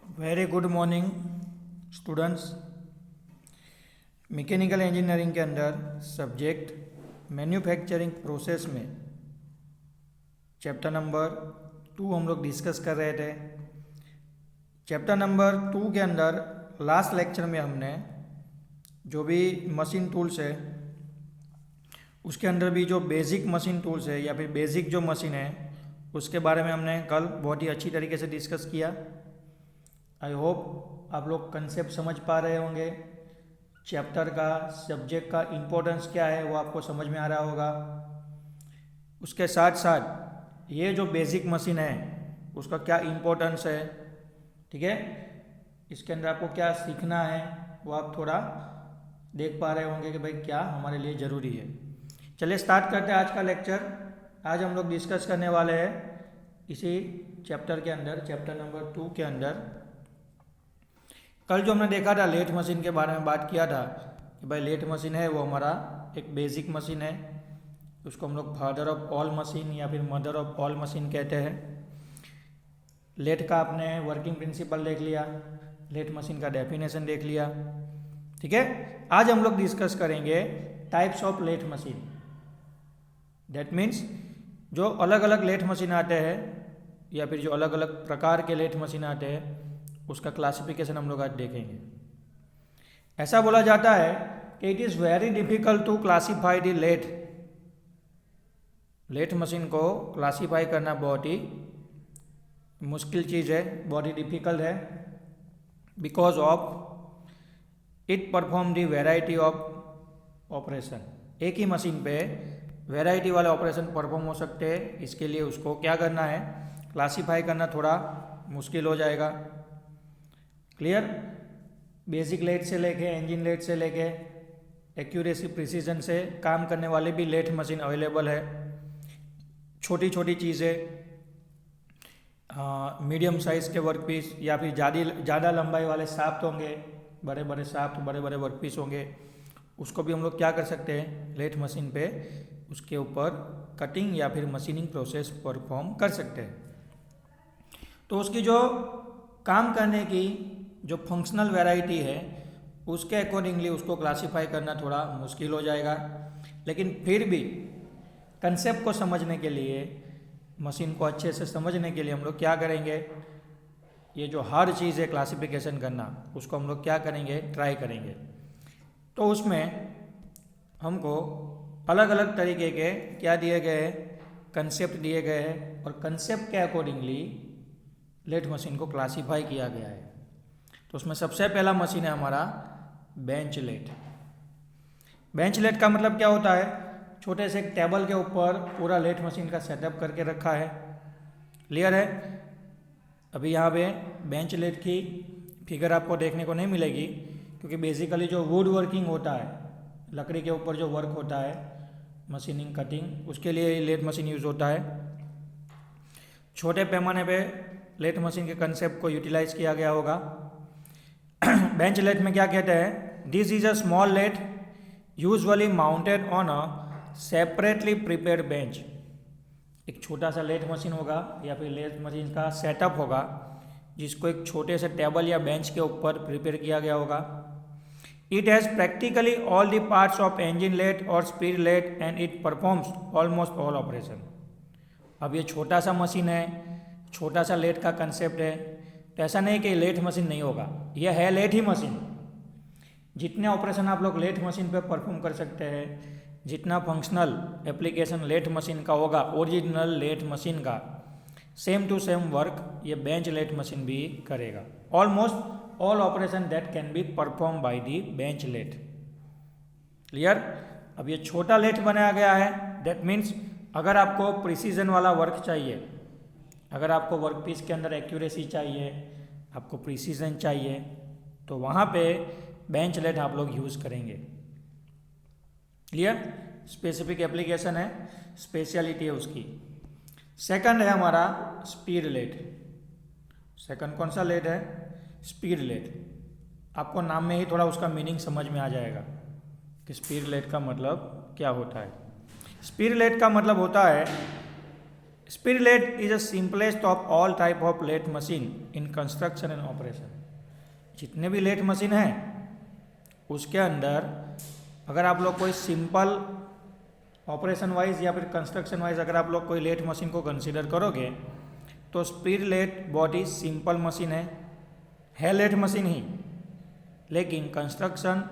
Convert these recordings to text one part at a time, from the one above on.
Very good morning students. Mechanical engineering के अंदर subject manufacturing process में चैप्टर नंबर 2 हम लोग डिस्कस कर रहे थे। चैप्टर नंबर 2 के अंदर लास्ट लेक्चर में हमने जो भी मशीन टूल्स है उसके अंदर भी जो बेसिक मशीन टूल्स है या फिर बेसिक जो मशीन है उसके बारे में हमने कल बहुत ही अच्छी तरीके से डिस्कस किया। आई होप आप लोग कंसेप्ट समझ पा रहे होंगे, चैप्टर का सब्जेक्ट का इम्पोर्टेंस क्या है वो आपको समझ में आ रहा होगा। उसके साथ साथ ये जो बेसिक मशीन है उसका क्या इम्पोर्टेंस है, ठीक है, इसके अंदर आपको क्या सीखना है वो आप थोड़ा देख पा रहे होंगे कि भाई क्या हमारे लिए ज़रूरी है। चलिए स्टार्ट करते हैं आज का लेक्चर। आज हम लोग डिस्कस करने वाले हैं इसी चैप्टर के अंदर, चैप्टर नंबर 2 के अंदर। कल जो हमने देखा था लेथ मशीन के बारे में बात किया था कि भाई लेथ मशीन है वो हमारा एक बेसिक मशीन है, उसको हम लोग फादर ऑफ ऑल मशीन या फिर मदर ऑफ ऑल मशीन कहते हैं। लेथ का आपने वर्किंग प्रिंसिपल देख लिया, लेथ मशीन का डेफिनेशन देख लिया, ठीक है। आज हम लोग डिस्कस करेंगे types of lathe machine. That means जो अलग अलग लेथ मशीन आते हैं या फिर जो अलग अलग प्रकार के लेथ मशीन आते हैं उसका क्लासिफिकेशन हम लोग आज देखेंगे। ऐसा बोला जाता है कि it is very difficult to classify the lathe machine को क्लासीफाई करना बहुत ही मुश्किल चीज़ है, बहुत ही डिफिकल्ट है, because of it perform the variety of operation. एक ही मशीन पे वेराइटी वाले ऑपरेशन परफॉर्म हो सकते हैं, इसके लिए उसको क्या करना है, क्लासीफाई करना थोड़ा मुश्किल हो जाएगा। क्लियर। बेसिक लेथ से लेके इंजन लेथ से लेके एक्यूरेसी प्रिसीजन से काम करने वाले भी लेथ मशीन अवेलेबल है। छोटी छोटी चीज़ें, मीडियम साइज़ के वर्क पीस या फिर ज़्यादा लंबाई वाले शाफ्ट होंगे, बड़े बड़े शाफ्ट, बड़े बड़े वर्क पीस होंगे, उसको भी हम लोग क्या कर सकते हैं, लेथ मशीन पे उसके ऊपर कटिंग या फिर मशीनिंग प्रोसेस परफॉर्म कर सकते हैं। तो उसकी जो काम करने की जो फंक्शनल वैरायटी है उसके अकॉर्डिंगली उसको क्लासीफाई करना थोड़ा मुश्किल हो जाएगा। लेकिन फिर भी कंसेप्ट को समझने के लिए, मशीन को अच्छे से समझने के लिए हम लोग क्या करेंगे, ये जो हर चीज़ है क्लासिफिकेशन करना उसको हम लोग क्या करेंगे, ट्राई करेंगे। तो उसमें हमको अलग अलग तरीके के क्या दिए गए हैं, कंसेप्ट दिए गए हैं और कंसेप्ट के अकॉर्डिंगली लेथ मशीन को क्लासीफाई किया गया है। तो उसमें सबसे पहला मशीन है हमारा बेंच लेथ। बेंच लेथ का मतलब क्या होता है, छोटे से एक टेबल के ऊपर पूरा लेथ मशीन का सेटअप करके रखा है। क्लियर है। अभी यहाँ पे बेंच लेथ की फिगर आपको देखने को नहीं मिलेगी क्योंकि बेसिकली जो वुड वर्किंग होता है, लकड़ी के ऊपर जो वर्क होता है, मशीनिंग कटिंग, उसके लिए लेथ मशीन यूज़ होता है। छोटे पैमाने पे लेथ मशीन के कंसेप्ट को यूटिलाइज किया गया होगा। बेंच लेथ में क्या कहते हैं, this is a small lathe usually mounted on a separately prepared bench. एक छोटा सा लेथ मशीन होगा या फिर लेथ मशीन का सेटअप होगा जिसको एक छोटे से टेबल या बेंच के ऊपर प्रिपेयर किया गया होगा। It has practically all the parts of engine lathe और speed lathe and it performs almost all operation. अब ये छोटा सा मशीन है, छोटा सा लेथ का कंसेप्ट है, तो ऐसा नहीं कि लेथ मशीन नहीं होगा, यह है लेथ ही मशीन। जितने ऑपरेशन आप लोग लेथ मशीन पे परफॉर्म कर सकते हैं, जितना फंक्शनल एप्लीकेशन लेथ मशीन का होगा, ओरिजिनल लेथ मशीन का सेम टू सेम वर्क ये बेंच लेथ मशीन भी करेगा। Almost all operation that can be perform by the bench lathe. Clear. अब ये छोटा लेथ बनाया गया है, दैट मीन्स अगर आपको प्रिसीजन वाला वर्क चाहिए, अगर आपको वर्क पीस के अंदर एक्यूरेसी चाहिए, आपको प्रिसीजन चाहिए, तो वहाँ पे बेंच लेथ आप लोग यूज़ करेंगे। क्लियर। स्पेसिफिक एप्लीकेशन है, स्पेशलिटी है उसकी। सेकंड है हमारा स्पीड लेथ। सेकंड कौन सा लेथ है, स्पीड लेथ। आपको नाम में ही थोड़ा उसका मीनिंग समझ में आ जाएगा कि स्पीड लेथ का मतलब क्या होता है। स्पीड लेथ का मतलब होता है speed lathe is a simplest of all type of lathe machine in construction and operation. जितने भी लेथ मशीन हैं उसके अंदर अगर आप लोग कोई सिंपल ऑपरेशन वाइज या फिर कंस्ट्रक्शन वाइज अगर आप लोग कोई लेथ मशीन को कंसीडर करोगे तो स्पीड लेथ बहुत ही सिंपल मशीन है लेथ मशीन ही, लेकिन कंस्ट्रक्शन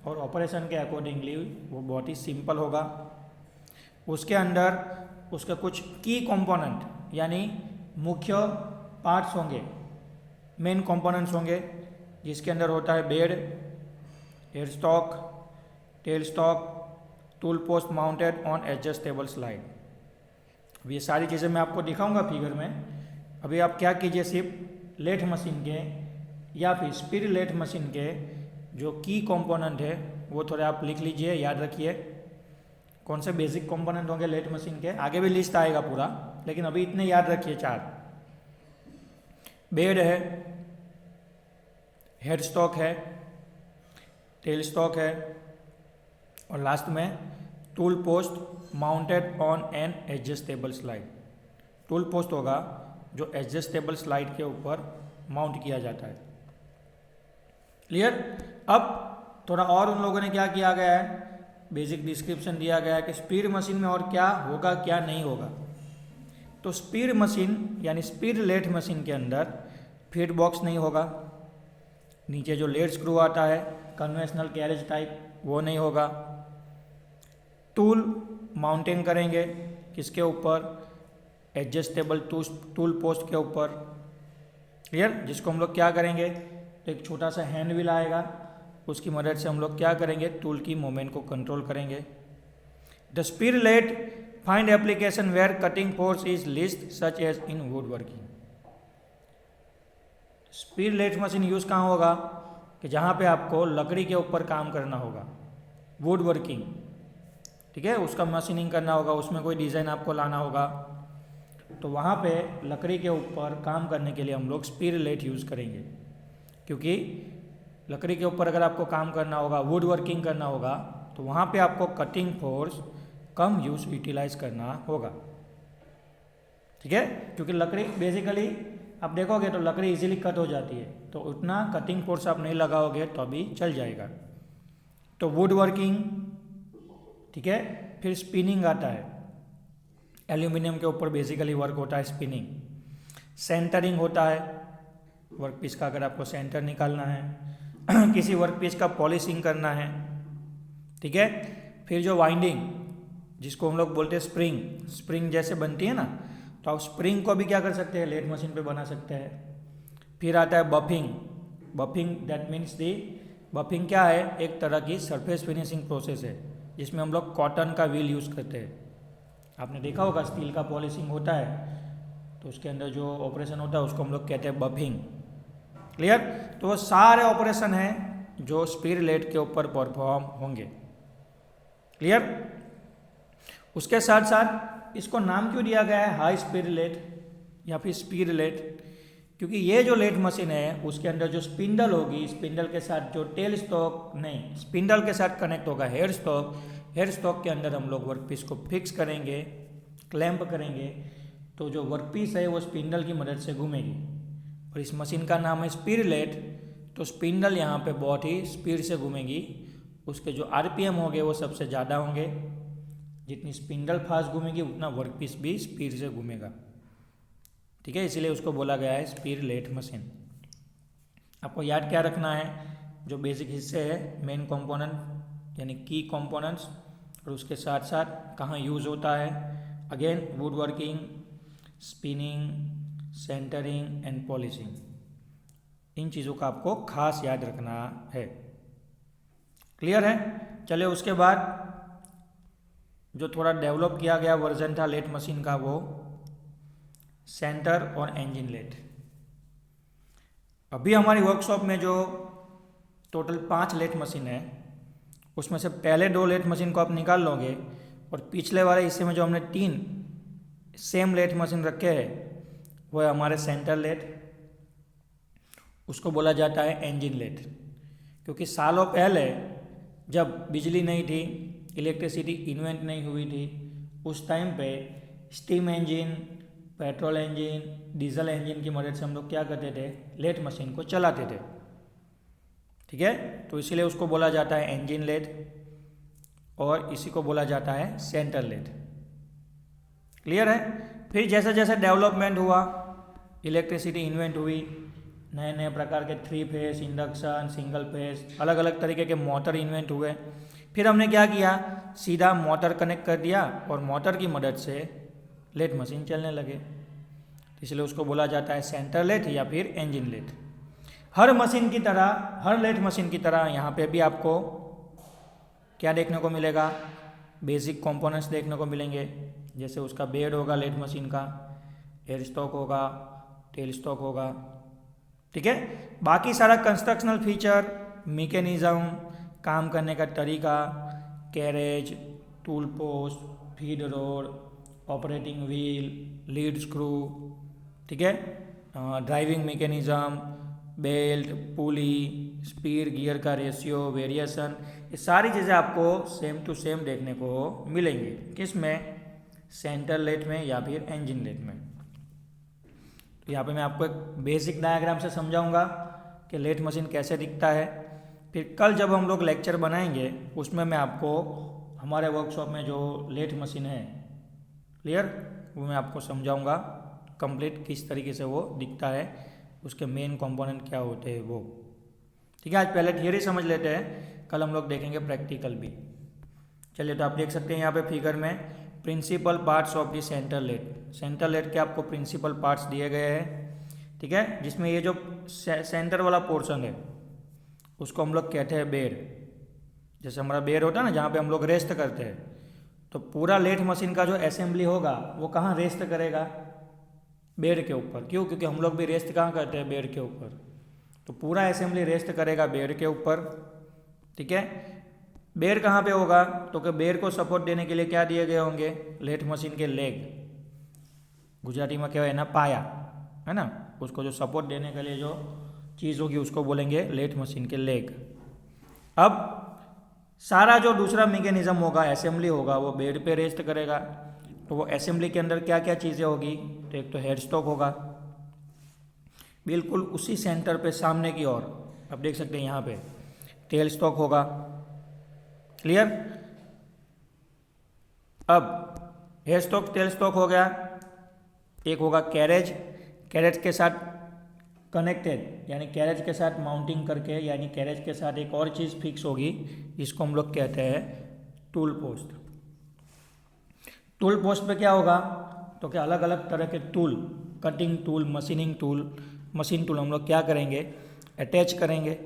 और ऑपरेशन के अकॉर्डिंगली वो बहुत ही सिंपल होगा। उसके अंदर उसके कुछ की कंपोनेंट यानी मुख्य पार्ट्स होंगे, मेन कंपोनेंट्स होंगे, जिसके अंदर होता है bed, head stock, tell stock, tool post mounted on adjustable slide. अब ये सारी चीज़ें मैं आपको दिखाऊंगा फिगर में। अभी आप क्या कीजिए, सिर्फ लेथ मशीन के या फिर स्पीड लेथ मशीन के जो की कंपोनेंट है वो थोड़े आप लिख लीजिए, याद रखिए कौन से बेसिक कंपोनेंट होंगे लेथ मशीन के। आगे भी लिस्ट आएगा पूरा, लेकिन अभी इतने याद रखिए 4। बेड है, हेड स्टॉक है, टेल स्टॉक है और लास्ट में tool post mounted on an adjustable slide. Tool post होगा जो एडजस्टेबल स्लाइड के ऊपर माउंट किया जाता है। क्लियर? अब थोड़ा और उन लोगों ने क्या किया गया है, बेसिक डिस्क्रिप्शन दिया गया है कि स्पीड मशीन में और क्या होगा क्या नहीं होगा। तो स्पीड मशीन यानी स्पीड लेथ मशीन के अंदर फीड बॉक्स नहीं होगा, नीचे जो लेड स्क्रू आता है कन्वेंशनल कैरेज टाइप वो नहीं होगा। टूल माउंटिंग करेंगे किसके ऊपर, एडजस्टेबल टूल पोस्ट के ऊपर। क्लियर? जिसको हम लोग क्या करेंगे, तो एक छोटा सा हैंड व्हील आएगा, उसकी मदद से हम लोग क्या करेंगे, टूल की मूवमेंट को कंट्रोल करेंगे। The speed lathe find application where cutting force is least such as in wood working. Speed lathe machine use कहाँ होगा कि जहाँ पे आपको लकड़ी के ऊपर काम करना होगा, वुड वर्किंग, ठीक है, उसका मशीनिंग करना होगा, उसमें कोई डिज़ाइन आपको लाना होगा, तो वहाँ पे लकड़ी के ऊपर काम करने के लिए हम लोग स्पीड लेथ यूज़ करेंगे। क्योंकि लकड़ी के ऊपर अगर आपको काम करना होगा, वुड वर्किंग करना होगा, तो वहाँ पे आपको कटिंग फोर्स कम यूटिलाइज करना होगा। ठीक है? क्योंकि लकड़ी बेसिकली आप देखोगे तो लकड़ी इजीली कट हो जाती है, तो उतना कटिंग फोर्स आप नहीं लगाओगे तो अभी चल जाएगा। तो वुड वर्किंग, ठीक है, फिर स्पिनिंग आता है, एल्यूमिनियम के ऊपर बेसिकली वर्क होता है स्पिनिंग। सेंटरिंग होता है, वर्कपीस का अगर आपको सेंटर निकालना है किसी वर्कपीस का पॉलिशिंग करना है, ठीक है। फिर जो वाइंडिंग, जिसको हम लोग बोलते हैं स्प्रिंग जैसे बनती है ना, तो आप स्प्रिंग को भी क्या कर सकते हैं, लेथ मशीन पे बना सकते हैं। फिर आता है buffing that means the buffing क्या है, एक तरह की सरफेस फिनिशिंग प्रोसेस है, जिसमें हम लोग कॉटन का व्हील यूज़ करते हैं। आपने देखा होगा स्टील का पॉलिशिंग होता है, तो उसके अंदर जो ऑपरेशन होता है उसको हम लोग कहते हैं बफिंग। क्लियर? तो वो सारे ऑपरेशन हैं जो स्पीड लेथ के ऊपर परफॉर्म होंगे। क्लियर? उसके साथ साथ इसको नाम क्यों दिया गया है हाई स्पीड लेथ या फिर स्पीड लेथ? क्योंकि ये जो लेथ मशीन है उसके अंदर जो स्पिंडल होगी, स्पिंडल के साथ जो टेल स्टॉक नहीं, स्पिंडल के साथ कनेक्ट होगा हेड स्टॉक के अंदर हम लोग वर्कपीस को फिक्स करेंगे, क्लैंप करेंगे, तो जो वर्कपीस है वो स्पिंडल की मदद से घूमेगी। और इस मशीन का नाम है स्पीड लेथ, तो स्पिंडल यहाँ पे बहुत ही स्पीड से घूमेगी, उसके जो आरपीएम होंगे वो सबसे ज़्यादा होंगे। जितनी स्पिंडल फास्ट घूमेगी उतना वर्कपीस भी स्पीड से घूमेगा। ठीक है, इसीलिए उसको बोला गया है स्पीड लेथ मशीन। आपको याद क्या रखना है, जो बेसिक हिस्से है, मेन कंपोनेंट यानी की कंपोनेंट्स, और उसके साथ साथ कहाँ यूज़ होता है, again wood working, spinning, centring and polishing, इन चीज़ों का आपको खास याद रखना है। क्लियर है? चलिए उसके बाद जो थोड़ा डेवलप किया गया वर्जन था लेथ मशीन का, वो सेंटर और इंजन लेथ। अभी हमारी वर्कशॉप में जो टोटल 5 लेथ मशीन है, उसमें से पहले 2 लेथ मशीन को आप निकाल लोगे, और पिछले वाले हिस्से में जो हमने 3 सेम लेथ मशीन रखे हैं वो है हमारे सेंटर लेथ, उसको बोला जाता है इंजन लेथ। क्योंकि सालों पहले जब बिजली नहीं थी, इलेक्ट्रिसिटी इन्वेंट नहीं हुई थी, उस टाइम पे steam engine petrol engine, diesel engine की मदद से हम लोग क्या करते थे, लेथ मशीन को चलाते थे। ठीक है, तो इसीलिए उसको बोला जाता है इंजन लेथ और इसी को बोला जाता है सेंटर लेथ। क्लियर है। फिर जैसे जैसे डेवलपमेंट हुआ, इलेक्ट्रिसिटी इन्वेंट हुई, नए नए प्रकार के 3 फेस, इंडक्शन, सिंगल फेस, अलग अलग तरीके के मोटर इन्वेंट हुए। फिर हमने क्या किया, सीधा मोटर कनेक्ट कर दिया और मोटर की मदद से लेथ मशीन चलने लगे, इसलिए उसको बोला जाता है सेंटर लेथ या फिर इंजन लेथ। हर मशीन की तरह, हर लेथ मशीन की तरह यहाँ पे भी आपको क्या देखने को मिलेगा, बेसिक कंपोनेंट्स देखने को मिलेंगे। जैसे उसका बेड होगा लेथ मशीन का, एयर स्टॉक होगा, टेल स्टॉक होगा। ठीक है, बाकी सारा कंस्ट्रक्शनल फीचर, मैकेनिज्म, काम करने का तरीका, carriage, tool post, feed road, operating wheel, lead screw, ठीक है, ड्राइविंग मैकेनिज्म, बेल्ट, पुली, स्पीड, गियर का रेशियो, वेरिएशन, ये सारी चीज़ें आपको सेम टू सेम देखने को मिलेंगी। किस में, सेंटर लेथ में या फिर इंजन लेथ में। तो यहाँ पे मैं आपको एक बेसिक डायग्राम से समझाऊंगा कि लेथ मशीन कैसे दिखता है। फिर कल जब हम लोग लेक्चर बनाएंगे उसमें मैं आपको हमारे वर्कशॉप में जो लेथ मशीन है, क्लियर, वो मैं आपको समझाऊंगा कंप्लीट किस तरीके से वो दिखता है, उसके मेन कंपोनेंट क्या होते हैं वो। ठीक है, आज पहले थियरी समझ लेते हैं, कल हम लोग देखेंगे प्रैक्टिकल भी। चलिए, तो आप देख सकते हैं यहाँ पे फिगर में principal parts of the centre lathe. Centre lathe के आपको प्रिंसिपल पार्ट्स दिए गए हैं। ठीक है, जिसमें ये जो सेंटर वाला पोर्शन है उसको हम लोग कहते हैं बेड। जैसे हमारा बेड होता है ना, जहाँ पे हम लोग रेस्ट करते हैं, तो पूरा लेथ मशीन का जो असेंबली होगा वो कहाँ रेस्ट करेगा, बेड के ऊपर। क्यों, क्योंकि हम लोग भी रेस्ट कहाँ करते हैं, बेड के ऊपर। तो पूरा असेंबली रेस्ट करेगा बेड के ऊपर। ठीक है, बेड कहाँ पे होगा, तो कि बेड को सपोर्ट देने के लिए क्या दिए गए होंगे, लेथ मशीन के लेग, गुजराती में क्या है ना, पाया, है ना, उसको जो सपोर्ट देने के लिए जो चीज़ होगी उसको बोलेंगे लेथ मशीन के लेग। अब सारा जो दूसरा मैकेनिज्म होगा, असेंबली होगा, वो बेड पे रेस्ट करेगा। तो वो असेंबली के अंदर क्या क्या चीज़ें होगी, तो एक तो हेड स्टॉक होगा, बिल्कुल उसी सेंटर पे सामने की ओर आप देख सकते हैं यहाँ पे टेल स्टॉक होगा। क्लियर। अब हेड स्टॉक, टेल स्टॉक हो गया। एक होगा कैरेज, कैरेज के साथ कनेक्टेड, यानी कैरेज के साथ माउंटिंग करके, यानी कैरेज के साथ एक और चीज़ फिक्स होगी, जिसको हम लोग कहते हैं टूल पोस्ट। टूल पोस्ट पे क्या होगा, तो क्या अलग अलग तरह के tool, cutting tool, machining tool, machine tool हम लोग क्या करेंगे, अटैच करेंगे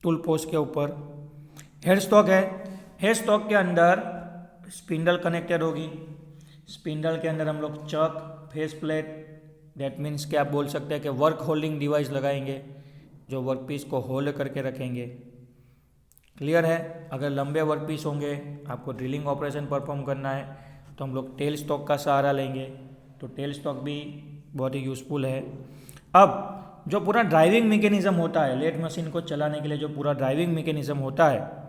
टूल पोस्ट के ऊपर। हेड स्टॉक है, हेड स्टॉक के अंदर स्पिंडल कनेक्टेड होगी, स्पिंडल के अंदर हम लोग चक, फेस प्लेट, दैट मीन्स कि आप बोल सकते हैं कि वर्क होल्डिंग डिवाइस लगाएंगे जो वर्क पीस को होल्ड करके रखेंगे। क्लियर है। अगर लंबे वर्क पीस होंगे, आपको ड्रिलिंग ऑपरेशन परफॉर्म करना है, तो हम लोग टेल स्टॉक का सहारा लेंगे। तो टेल स्टॉक भी बहुत ही यूज़फुल है। अब जो पूरा ड्राइविंग मैकेनिज्म होता है, लेथ मशीन को चलाने के लिए जो पूरा ड्राइविंग मैकेनिज्म होता है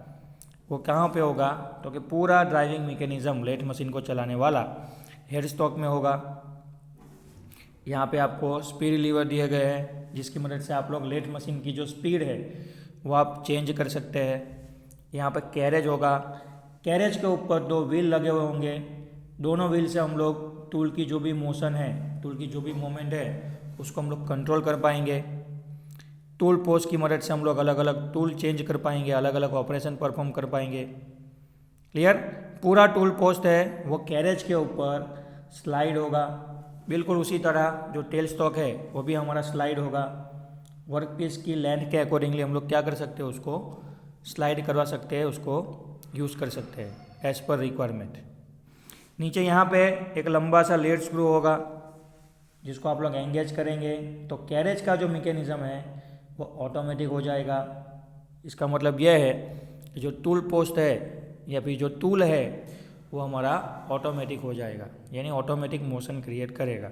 वो कहाँ पे होगा, तो कि पूरा ड्राइविंग मैकेनिज्म लेथ मशीन को चलाने वाला हेड स्टॉक में होगा। यहाँ पे आपको स्पीड लीवर दिए गए हैं, जिसकी मदद से आप लोग लेथ मशीन की जो स्पीड है वो आप चेंज कर सकते हैं। यहाँ पे कैरेज होगा, कैरेज के ऊपर 2 व्हील लगे हुए होंगे, दोनों व्हील से हम लोग टूल की जो भी मोशन है, टूल की जो भी मूवमेंट है उसको हम लोग कंट्रोल कर पाएंगे। टूल पोस्ट की मदद से हम लोग अलग अलग टूल चेंज कर पाएंगे, अलग अलग ऑपरेशन परफॉर्म कर पाएंगे। क्लियर। पूरा टूल पोस्ट है वो कैरेज के ऊपर स्लाइड होगा, बिल्कुल उसी तरह जो टेल स्टॉक है वो भी हमारा स्लाइड होगा। वर्क पीस की लेंथ के अकॉर्डिंगली हम लोग क्या कर सकते हैं, उसको स्लाइड करवा सकते हैं, उसको यूज़ कर सकते हैं एज पर रिक्वायरमेंट। नीचे यहाँ पे एक लंबा सा लीड स्क्रू होगा जिसको आप लोग एंगेज करेंगे, तो कैरेज का जो मैकेनिज्म है वो ऑटोमेटिक हो जाएगा। इसका मतलब यह है कि जो टूल पोस्ट है या फिर जो टूल है वो हमारा ऑटोमेटिक हो जाएगा, यानी ऑटोमेटिक मोशन क्रिएट करेगा।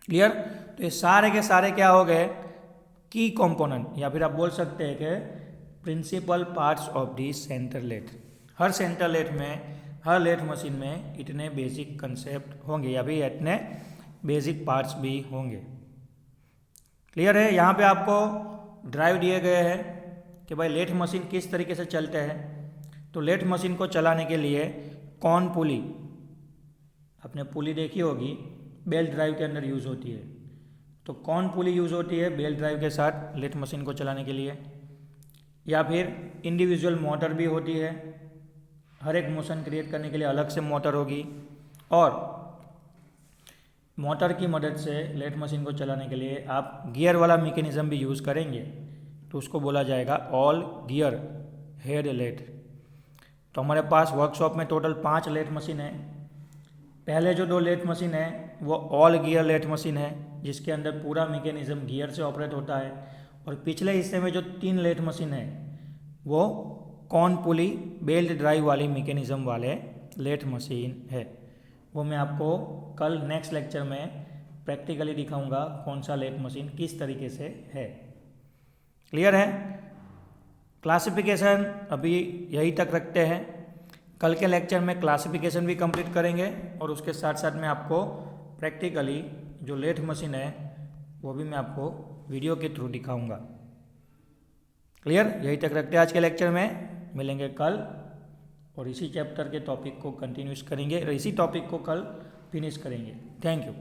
क्लियर। तो ये सारे के सारे क्या हो गए, की कंपोनेंट, या फिर आप बोल सकते हैं कि principal parts of the centre lathe. हर सेंटर लेथ में हर लेथ मशीन में इतने बेसिक कंसेप्ट होंगे या फिर इतने बेसिक पार्ट्स भी होंगे। क्लियर है? यहाँ पे आपको ड्राइव दिए गए हैं कि भाई लेथ मशीन किस तरीके से चलते हैं। तो लेथ मशीन को चलाने के लिए कौन पुली, आपने पुली देखी होगी, बेल्ट ड्राइव के अंदर यूज़ होती है। तो कौन पुली यूज़ होती है बेल्ट ड्राइव के साथ लेथ मशीन को चलाने के लिए, या फिर इंडिविजुअल मोटर भी होती है, हर एक मोशन क्रिएट करने के लिए अलग से मोटर होगी, और मोटर की मदद से लेथ मशीन को चलाने के लिए आप गियर वाला मैकेनिज्म भी यूज़ करेंगे, तो उसको बोला जाएगा ऑल गियर हेड लेथ। तो हमारे पास वर्कशॉप में टोटल 5 लेथ मशीन है। पहले जो 2 लेथ मशीन है वो ऑल गियर लेथ मशीन है, जिसके अंदर पूरा मैकेनिज्म गियर से ऑपरेट होता है। और पिछले हिस्से में जो 3 लेथ मशीन है वो कॉन पुली बेल्ट ड्राइव वाली मैकेनिज्म वाले लेथ मशीन है। वो मैं आपको कल नेक्स्ट लेक्चर में प्रैक्टिकली दिखाऊंगा कौन सा लेथ मशीन किस तरीके से है। क्लियर है? क्लासिफिकेशन अभी यही तक रखते हैं। कल के लेक्चर में क्लासिफिकेशन भी कंप्लीट करेंगे और उसके साथ साथ में आपको प्रैक्टिकली जो लेथ मशीन है वो भी मैं आपको वीडियो के थ्रू दिखाऊंगा। क्लियर? यही तक रखते हैं आज के लेक्चर में। मिलेंगे कल और इसी चैप्टर के टॉपिक को कंटिन्यूस करेंगे और इसी टॉपिक को कल फिनिश करेंगे। Thank you.